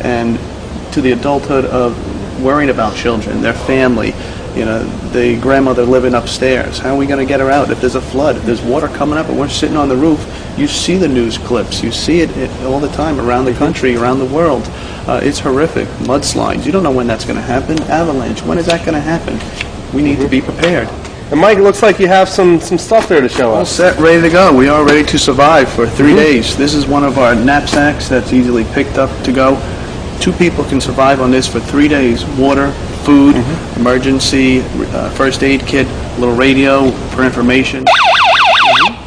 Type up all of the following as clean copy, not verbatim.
and to the adulthood of worrying about children, their family, the grandmother living upstairs. How are we going to get her out if there's a flood, if there's water coming up and we're sitting on the roof? You see the news clips. You see it all the time around the country, around the world. It's horrific. Mudslides. You don't know when that's going to happen. Avalanche. When is that going to happen? We need to be prepared. And Mike, it looks like you have some stuff there to show us. All set, ready to go. We are ready to survive for 3 days. This is one of our knapsacks that's easily picked up to go. 2 people can survive on this for 3 days. Water, food, emergency, first aid kit, a little radio for information,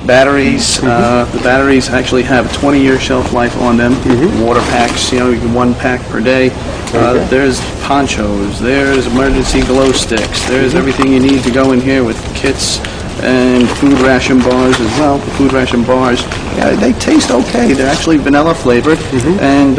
batteries. The batteries actually have a 20-year shelf life on them. Water packs, you can 1 pack per day. There's ponchos, there's emergency glow sticks, there's everything you need to go in here with kits and food ration bars as well. The food ration bars, they taste okay. They're actually vanilla flavored, and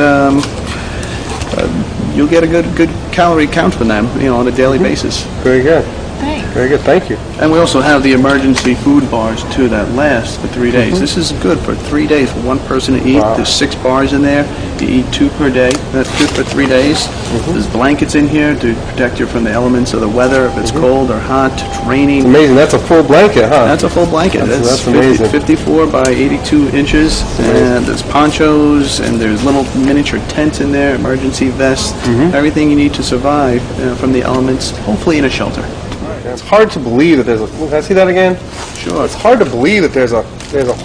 you'll get a good calorie count from them, on a daily basis. Very good. Thanks. Very good. Thank you. And we also have the emergency food bars too that last for 3 days. This is good for 3 days for 1 person to eat. There's 6 bars in there. You eat 2 per day. That's good for 3 days. There's blankets in here to protect you from the elements of the weather, if it's cold or hot, it's raining. It's amazing. That's a full blanket, huh? That's a full blanket. That's amazing. 54 by 82 inches. And there's ponchos, and there's little miniature tents in there, emergency vests, everything you need to survive from the elements, hopefully in a shelter. It's hard to believe that there's a... Can I see that again? Sure. It's hard to believe that there's a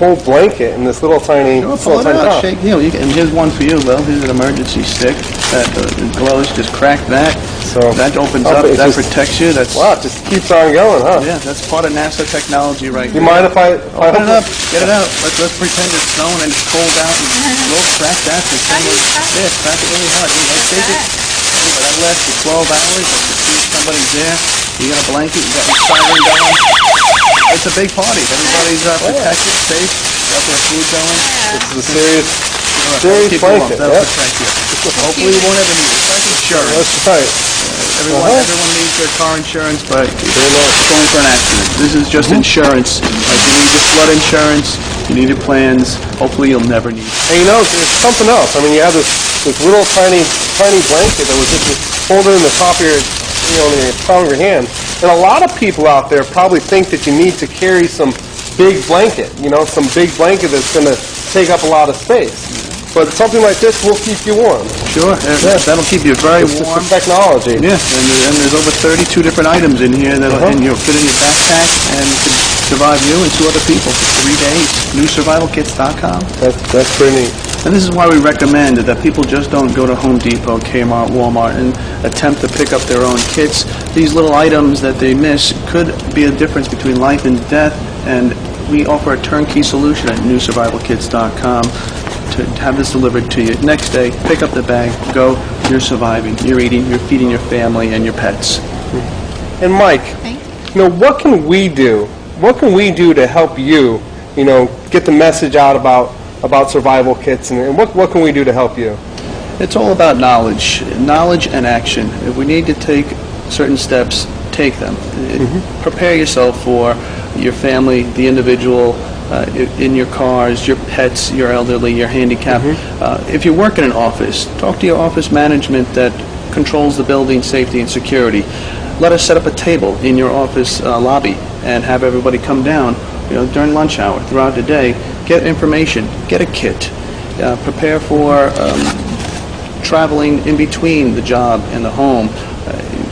whole blanket in this little tiny... Pull it out. Shake, and here's one for you, Will. Here's an emergency stick that glows. Just crack that. So that opens up. That protects you. Wow, it just keeps on going, huh? Yeah, that's part of NASA technology right there. You mind if I open it up? Get it out. Let's pretend it's snowing and it's cold out. And we'll crack that. Crack it really hard. Shake it. That lasts for 12 hours. If somebody's there, you got a blanket, you got your siren going. It's a big party. Everybody's protected, safe, got their food going. This is a serious blanket. That'll protect you. Hopefully you won't ever need it. It's like insurance. That's right. Everyone needs their car insurance, but it's going for an accident. This is just insurance. Like you need your flood insurance, you need your plans. Hopefully you'll never need it. And there's something else. I mean, you have this little tiny blanket that was just hold it in the top of your, in the palm of your hand. And a lot of people out there probably think that you need to carry some big blanket, some big blanket that's going to take up a lot of space. But something like this will keep you warm. Sure, that'll keep you very warm. It's just the technology. Yeah, and there's over 32 different items in here that'll fit in your backpack and could survive you and 2 other people for 3 days. NewSurvivalKits.com. That's pretty neat. And this is why we recommend that people just don't go to Home Depot, Kmart, Walmart, and attempt to pick up their own kits. These little items that they miss could be a difference between life and death, and we offer a turnkey solution at NewSurvivalKits.com to have this delivered to you. Next day, pick up the bag, go, you're surviving, you're eating, you're feeding your family and your pets. And Mike, what can we do? What can we do to help you, get the message out about survival kits, and what can we do to help you? It's all about knowledge and action. If we need to take certain steps, take them. Prepare yourself for your family, the individual, in your cars, your pets, your elderly, your handicapped. If you work in an office, talk to your office management that controls the building safety and security. Let us set up a table in your office lobby and have everybody come down during lunch hour, throughout the day, get information, get a kit, prepare for traveling in between the job and the home.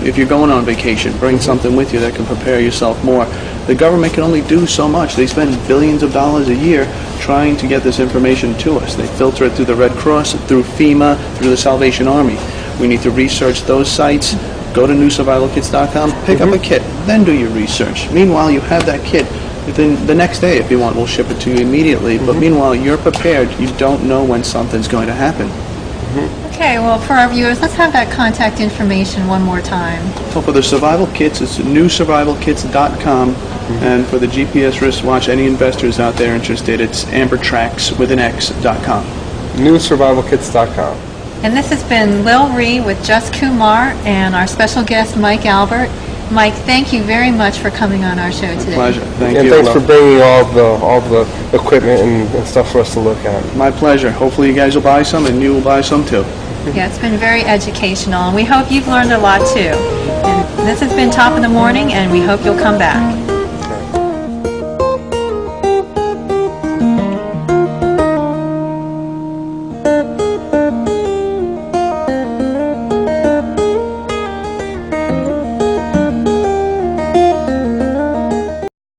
If you're going on vacation, bring something with you that can prepare yourself more. The government can only do so much. They spend billions of dollars a year trying to get this information to us. They filter it through the Red Cross, through FEMA, through the Salvation Army. We need to research those sites. Go to NewSurvivalKits.com, pick up a kit, then do your research. Meanwhile, you have that kit. Within the next day, if you want, we'll ship it to you immediately. But meanwhile, you're prepared. You don't know when something's going to happen. Okay, well, for our viewers, let's have that contact information one more time. So for the survival kits, it's NewSurvivalKits.com. And for the GPS wristwatch, any investors out there interested, it's AmberTracks.com. NewSurvivalKits.com. And this has been Lil Ree with Just Kumar and our special guest, Mike Albert. Mike, thank you very much for coming on our show today. My pleasure. Thank you. And thanks for bringing all the equipment and stuff for us to look at. My pleasure. Hopefully you guys will buy some and you will buy some too. Yeah, it's been very educational, and we hope you've learned a lot too. And this has been Top of the Morning, and we hope you'll come back.